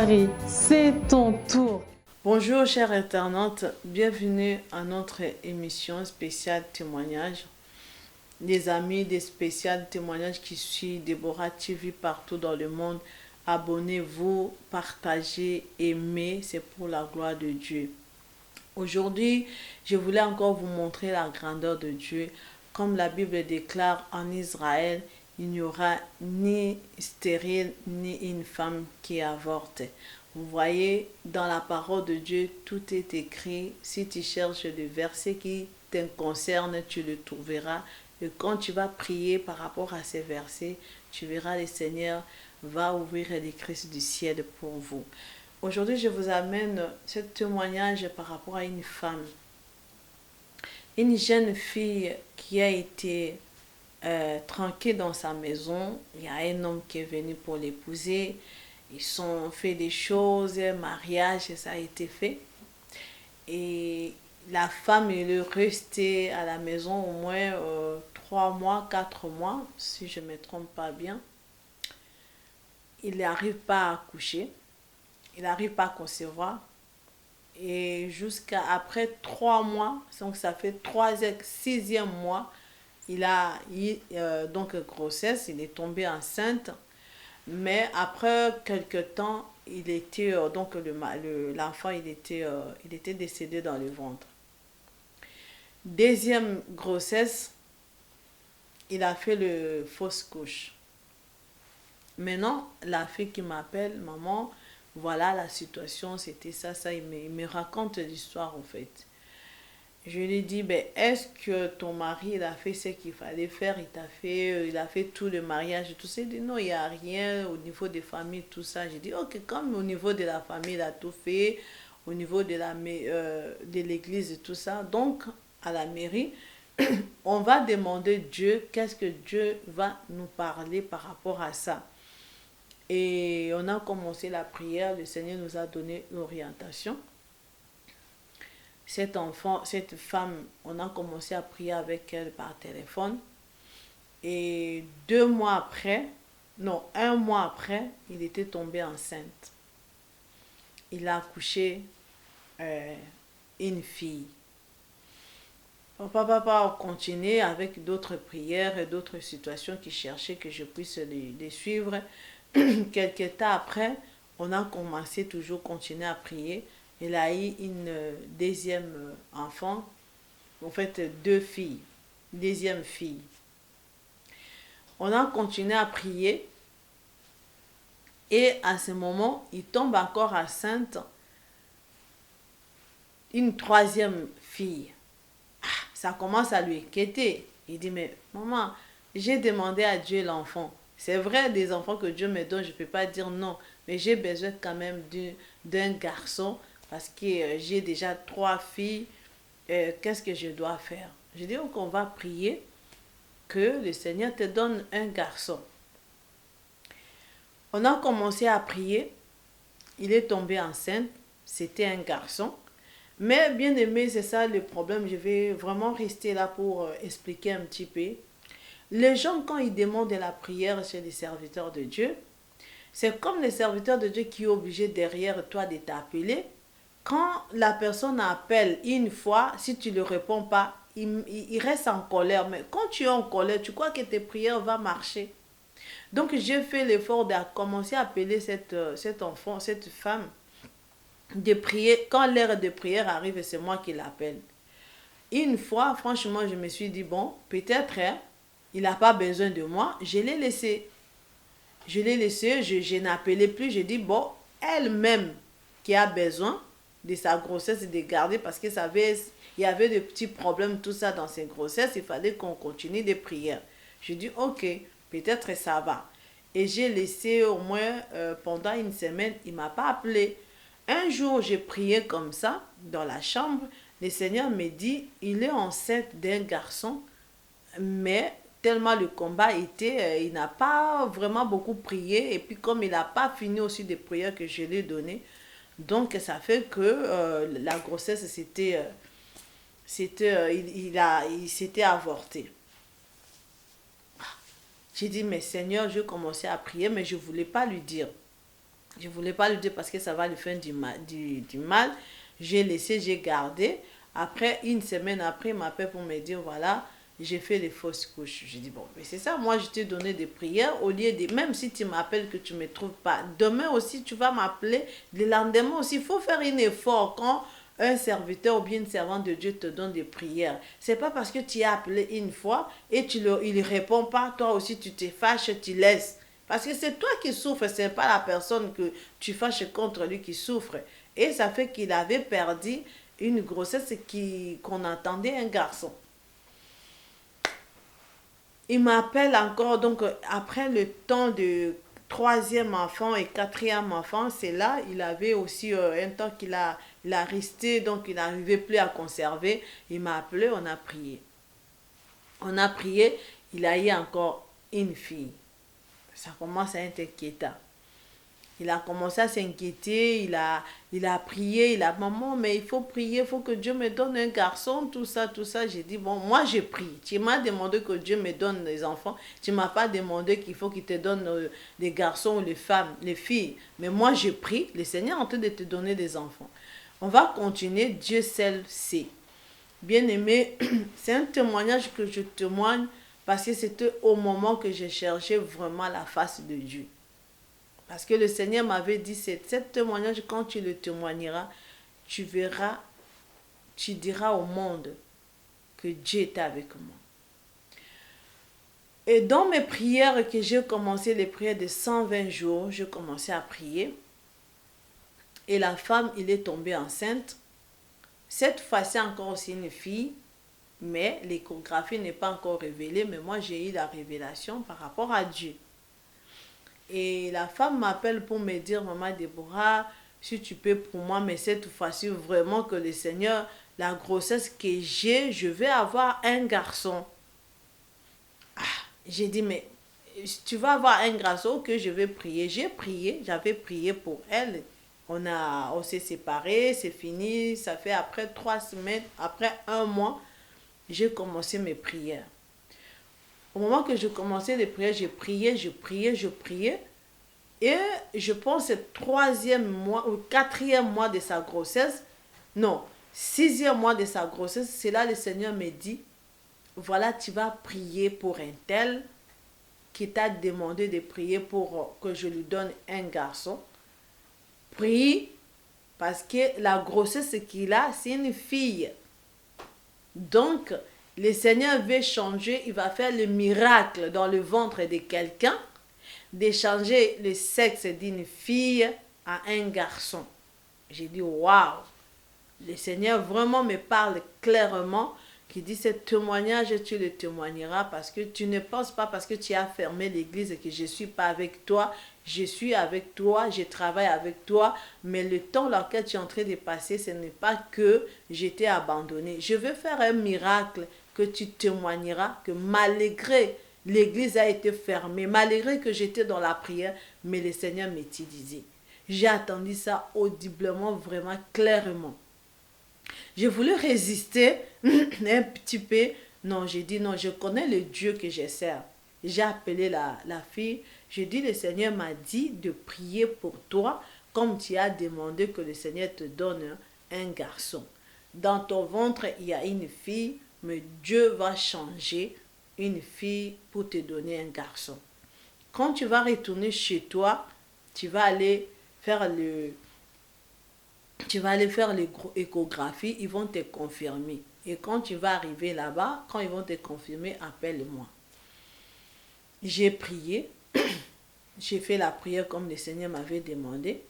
Marie, c'est ton tour. Bonjour chers internautes, bienvenue à notre émission spéciale témoignage. Les amis des spéciales témoignages qui suivent Déborah TV partout dans le monde, abonnez-vous, partagez, aimez, c'est pour la gloire de Dieu. Aujourd'hui, je voulais encore vous montrer la grandeur de Dieu. Comme la Bible déclare, en Israël, il n'y aura ni stérile ni une femme qui avorte. Vous voyez, dans la parole de Dieu, tout est écrit. Si tu cherches le verset qui te concerne, tu le trouveras. Et quand tu vas prier par rapport à ces versets, tu verras le Seigneur va ouvrir les crises du ciel pour vous. Aujourd'hui, je vous amène ce témoignage par rapport à une femme. Une jeune fille qui a été tranquille dans sa maison. Il y a un homme qui est venu pour l'épouser. Ils ont fait des choses, mariage, ça a été fait. Et la femme est restée à la maison au moins 3 mois, 4 mois, si je ne me trompe pas bien. Il n'arrive pas à accoucher. Il n'arrive pas à concevoir. Et jusqu'à après 3 mois, donc ça fait 6e mois, il a eu donc grossesse, il est tombé enceinte. Mais après quelques temps, il était donc l'enfant il était décédé dans le ventre. Deuxième grossesse, il a fait le fausse couche. Maintenant, la fille qui m'appelle, maman, voilà la situation, c'était ça, il me raconte l'histoire en fait. Je lui dis, ben, est-ce que ton mari il a fait ce qu'il fallait faire, il a fait tout le mariage et tout ça. Il dit non, il n'y a rien au niveau des familles, tout ça. J'ai dit, ok, comme au niveau de la famille, il a tout fait, au niveau de l'église et tout ça. Donc, à la mairie, on va demander Dieu, qu'est-ce que Dieu va nous parler par rapport à ça. Et on a commencé la prière, le Seigneur nous a donné l'orientation. Cette femme, on a commencé à prier avec elle par téléphone. Et 2 mois après, non, 1 mois après, il était tombé enceinte. Il a accouché une fille. Papa a continué avec d'autres prières et d'autres situations qui cherchaient que je puisse les suivre. Quelques temps après, on a commencé toujours à continuer à prier. Il a eu une deuxième enfant, en fait 2 filles, deuxième fille. On a continué à prier et à ce moment, il tombe encore enceinte une 3e fille. Ça commence à lui inquiéter. Il dit, mais maman, j'ai demandé à Dieu l'enfant. C'est vrai, des enfants que Dieu me donne, je ne peux pas dire non, mais j'ai besoin quand même d'un garçon parce que j'ai déjà 3 filles. Qu'est-ce que je dois faire? Je dis qu'on va prier que le Seigneur te donne un garçon. On a commencé à prier. Il est tombé enceinte. C'était un garçon. Mais bien aimé, c'est ça le problème. Je vais vraiment rester là pour expliquer un petit peu. Les gens, quand ils demandent de la prière chez les serviteurs de Dieu, c'est comme les serviteurs de Dieu qui est obligé derrière toi de t'appeler. Quand la personne appelle une fois, si tu ne le réponds pas, il reste en colère. Mais quand tu es en colère, tu crois que tes prières vont marcher. Donc j'ai fait l'effort de commencer à appeler cet enfant, cette femme, de prier. Quand l'heure de prière arrive, c'est moi qui l'appelle. Une fois, franchement, je me suis dit, bon, peut-être il n'a pas besoin de moi. Je l'ai laissé. Je n'appelais plus. Je dis, bon, elle-même qui a besoin de sa grossesse et de garder parce qu'il y avait de petits problèmes, tout ça dans ses grossesses. Il fallait qu'on continue de prières. Je dis, ok, peut-être ça va. Et j'ai laissé au moins pendant une semaine, il ne m'a pas appelé. Un jour, j'ai prié comme ça, dans la chambre. Le Seigneur me dit, il est enceinte d'un garçon, mais tellement le combat était, il n'a pas vraiment beaucoup prié. Et puis comme il n'a pas fini aussi des prières que je lui ai données, donc ça fait que la grossesse il s'était avorté. J'ai dit, mais Seigneur, je commençais à prier, mais je ne voulais pas lui dire. Je ne voulais pas lui dire parce que ça va lui faire du mal. J'ai laissé, j'ai gardé. Après, une semaine après, il m'appelle pour me dire, voilà, j'ai fait les fausses couches. J'ai dit, bon, mais c'est ça, moi je t'ai donné des prières au lieu de, même si tu m'appelles que tu ne me trouves pas, demain aussi tu vas m'appeler, le lendemain aussi, il faut faire un effort quand un serviteur ou bien une servante de Dieu te donne des prières. C'est pas parce que tu as appelé une fois et il ne répond pas, toi aussi tu te fâches, tu laisses. Parce que c'est toi qui souffres, ce n'est pas la personne que tu fâches contre lui qui souffre. Et ça fait qu'il avait perdu une grossesse qu'on attendait un garçon. Il m'appelle encore, donc après le temps de troisième enfant et quatrième enfant, c'est là, il avait aussi un temps il a resté, donc il n'arrivait plus à conserver. Il m'a appelé, on a prié. On a prié, il a eu encore une fille. Ça commence à être inquiétant. Il a commencé à s'inquiéter, il a prié, il a maman, mais il faut prier, il faut que Dieu me donne un garçon, tout ça, tout ça. J'ai dit, bon, moi j'ai prié. Tu m'as demandé que Dieu me donne des enfants. Tu ne m'as pas demandé qu'il faut qu'il te donne des garçons ou les femmes, les filles. Mais moi j'ai prié, le Seigneur est en train de te donner des enfants. On va continuer, Dieu seul sait. Bien-aimé, c'est un témoignage que je témoigne parce que c'était au moment que j'ai cherché vraiment la face de Dieu. Parce que le Seigneur m'avait dit, cet témoignage, quand tu le témoigneras, tu verras, tu diras au monde que Dieu était avec moi. Et dans mes prières, que j'ai commencé les prières de 120 jours, j'ai commencé à prier. Et la femme, il est tombée enceinte. Cette fois-ci encore aussi une fille, mais l'échographie n'est pas encore révélée, mais moi j'ai eu la révélation par rapport à Dieu. Et la femme m'appelle pour me dire, maman Déborah, si tu peux pour moi, mais cette fois-ci vraiment que le Seigneur, la grossesse que j'ai, je vais avoir un garçon. Ah, j'ai dit, mais tu vas avoir un garçon que je vais prier. J'ai prié, j'avais prié pour elle. On s'est séparés, c'est fini. Ça fait après 3 semaines, après 1 mois, j'ai commencé mes prières. Au moment que je commençais les prières, je priais. Et je pense que 3e mois ou 4e mois de sa grossesse, non, 6e mois de sa grossesse, c'est là le Seigneur me dit, voilà, tu vas prier pour un tel qui t'a demandé de prier pour que je lui donne un garçon. Prie parce que la grossesse qu'il a, c'est une fille. Donc, le Seigneur veut changer, il va faire le miracle dans le ventre de quelqu'un, d'échanger le sexe d'une fille à un garçon. J'ai dit, waouh, le Seigneur vraiment me parle clairement, qui dit, ce témoignage, tu le témoigneras parce que tu ne penses pas parce que tu as fermé l'église que je ne suis pas avec toi. Je suis avec toi, je travaille avec toi, mais le temps dans lequel tu es en train de passer, ce n'est pas que j'étais abandonné. Je veux faire un miracle que tu témoigneras que malgré l'église a été fermée, malgré que j'étais dans la prière, mais le Seigneur m'utilisait. J'ai attendu ça audiblement, vraiment clairement. Je voulais résister un petit peu. Non, j'ai dit non, je connais le Dieu que je sers. J'ai appelé la fille. J'ai dit, le Seigneur m'a dit de prier pour toi, comme tu as demandé que le Seigneur te donne un garçon. Dans ton ventre, il y a une fille, mais Dieu va changer une fille pour te donner un garçon. Quand tu vas retourner chez toi, tu vas aller faire l'échographie, ils vont te confirmer. Et quand tu vas arriver là-bas, quand ils vont te confirmer, appelle-moi. J'ai prié, j'ai fait la prière comme le Seigneur m'avait demandé.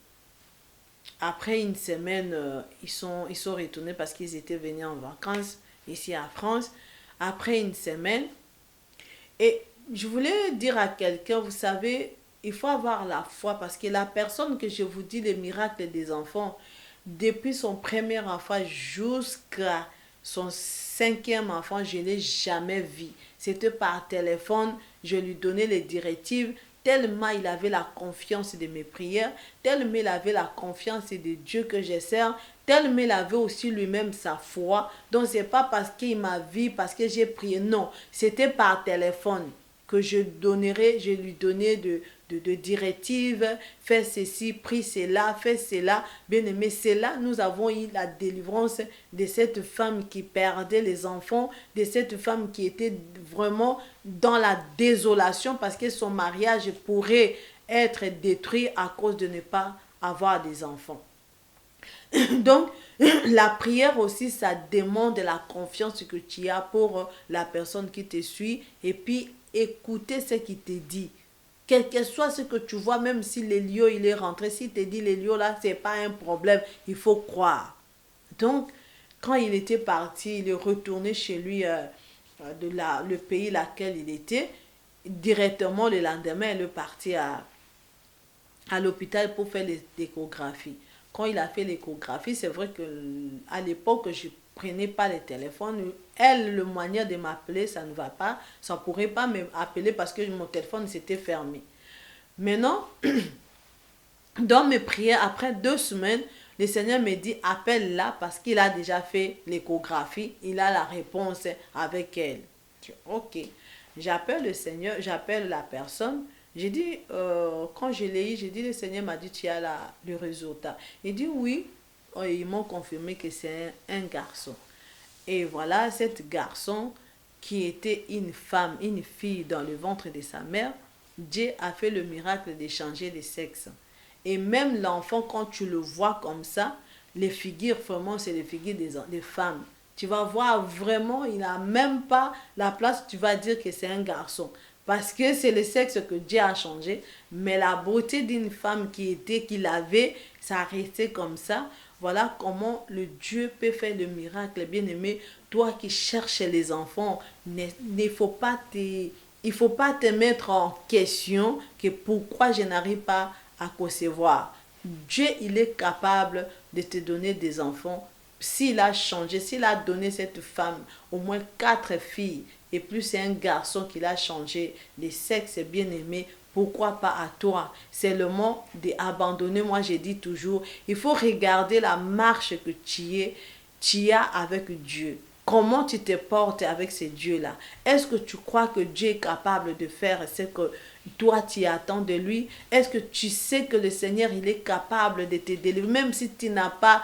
Après une semaine, ils sont retournés parce qu'ils étaient venus en vacances ici en France. Après une semaine, et je voulais dire à quelqu'un, vous savez, il faut avoir la foi parce que la personne que je vous dis, les miracles des enfants, depuis son premier enfant jusqu'à son 5e enfant, je ne l'ai jamais vu. C'était par téléphone, je lui donnais les directives, tellement il avait la confiance de mes prières, tellement il avait la confiance de Dieu que je sers, tellement il avait aussi lui-même sa foi. Donc, ce n'est pas parce qu'il m'a vu, parce que j'ai prié, non, c'était par téléphone que je lui donnais de directives, fais ceci, prie cela, fais cela. Bien aimé, c'est là nous avons eu la délivrance de cette femme qui perdait les enfants, de cette femme qui était vraiment dans la désolation parce que son mariage pourrait être détruit à cause de ne pas avoir des enfants. Donc, la prière aussi, ça demande la confiance que tu as pour la personne qui te suit et puis écouter ce qu'il te dit. Quel que soit ce que tu vois, même si l'Élio il est rentré, s'il te dit l'Élio là, c'est pas un problème, il faut croire. Donc, quand il était parti, il est retourné chez lui le pays laquelle il était. Directement le lendemain, il est parti à l'hôpital pour faire l'échographie. Quand il a fait l'échographie, c'est vrai que à l'époque, je prenais pas le téléphone. Elle, le moyen de m'appeler, ça ne va pas. Ça ne pourrait pas m'appeler parce que mon téléphone s'était fermé. Maintenant, dans mes prières, après 2 semaines, le Seigneur me dit, appelle-la parce qu'il a déjà fait l'échographie. Il a la réponse avec elle. Ok. J'appelle le Seigneur, j'appelle la personne. J'ai dit, quand je l'ai eu, j'ai dit, le Seigneur m'a dit, tu as le résultat. Il dit, oui. Ils m'ont confirmé que c'est un garçon. Et voilà, cet garçon qui était une femme, une fille dans le ventre de sa mère, Dieu a fait le miracle de changer de sexe. Et même l'enfant, quand tu le vois comme ça, les figures, vraiment, c'est les figures des femmes. Tu vas voir vraiment, il n'a même pas la place, tu vas dire que c'est un garçon. Parce que c'est le sexe que Dieu a changé. Mais la beauté d'une femme qu'il avait, ça a resté comme ça. Voilà comment le Dieu peut faire le miracle. Bien-aimé, toi qui cherches les enfants, il faut pas te mettre en question que pourquoi je n'arrive pas à concevoir. Dieu, il est capable de te donner des enfants. S'il a changé, s'il a donné cette femme au moins 4 filles, et plus c'est un garçon qu'il a changé les sexes bien-aimés, pourquoi pas à toi? C'est le moment d'abandonner. Moi, j'ai dit toujours, il faut regarder la marche que tu as avec Dieu. Comment tu te portes avec ce Dieu-là? Est-ce que tu crois que Dieu est capable de faire ce que toi tu attends de lui? Est-ce que tu sais que le Seigneur, il est capable de te délivrer? Même si tu n'as pas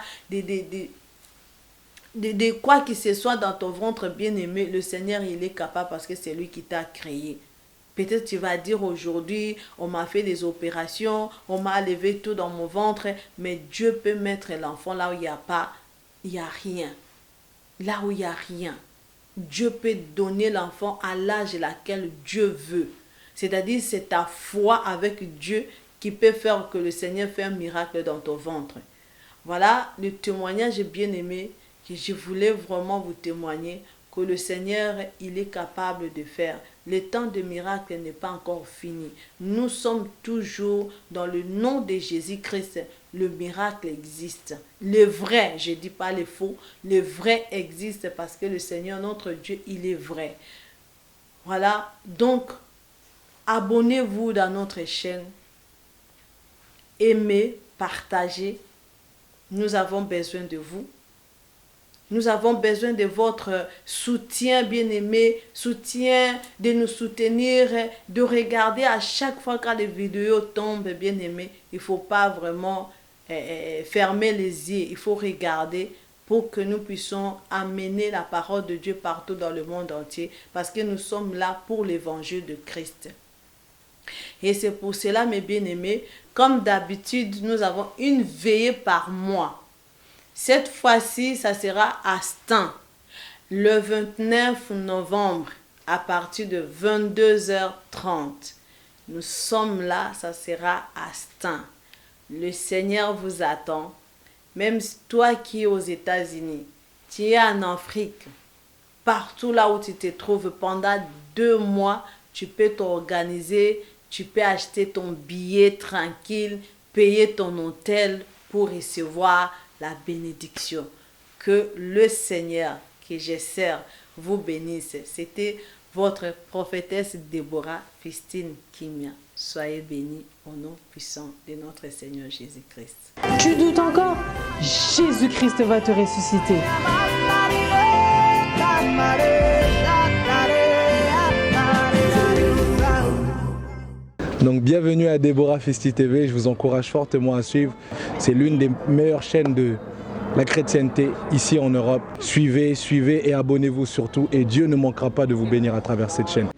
de quoi que ce soit dans ton ventre bien-aimé, le Seigneur, il est capable parce que c'est lui qui t'a créé. Peut-être tu vas dire aujourd'hui, on m'a fait des opérations, on m'a levé tout dans mon ventre, mais Dieu peut mettre l'enfant là où il n'y a rien. Là où il n'y a rien. Dieu peut donner l'enfant à l'âge laquelle Dieu veut. C'est-à-dire, c'est ta foi avec Dieu qui peut faire que le Seigneur fait un miracle dans ton ventre. Voilà le témoignage bien-aimé que je voulais vraiment vous témoigner, que le Seigneur, il est capable de faire. Le temps de miracle n'est pas encore fini. Nous sommes toujours dans le nom de Jésus-Christ. Le miracle existe. Le vrai, je ne dis pas le faux, le vrai existe parce que le Seigneur, notre Dieu, il est vrai. Voilà, donc, abonnez-vous dans notre chaîne. Aimez, partagez. Nous avons besoin de vous. Nous avons besoin de votre soutien, bien-aimé, soutien, de nous soutenir, de regarder à chaque fois quand les vidéos tombent, bien-aimé. Il ne faut pas vraiment fermer les yeux, il faut regarder pour que nous puissions amener la parole de Dieu partout dans le monde entier, parce que nous sommes là pour l'évangile de Christ. Et c'est pour cela, mes bien-aimés, comme d'habitude, nous avons une veillée par mois. Cette fois-ci, ça sera à Stan, le 29 novembre, à partir de 22h30. Nous sommes là, ça sera à Stan. Le Seigneur vous attend. Même toi qui es aux États-Unis, tu es en Afrique, partout là où tu te trouves, pendant 2 mois, tu peux t'organiser, tu peux acheter ton billet tranquille, payer ton hôtel pour recevoir la bénédiction. Que le Seigneur que je sers vous bénisse. C'était votre prophétesse Déborah Fistine Kimia. Soyez bénis au nom puissant de notre Seigneur Jésus-Christ. Tu doutes encore? Jésus-Christ va te ressusciter. Donc bienvenue à Déborah Festi TV, je vous encourage fortement à suivre. C'est l'une des meilleures chaînes de la chrétienté ici en Europe. Suivez et abonnez-vous surtout et Dieu ne manquera pas de vous bénir à travers cette chaîne.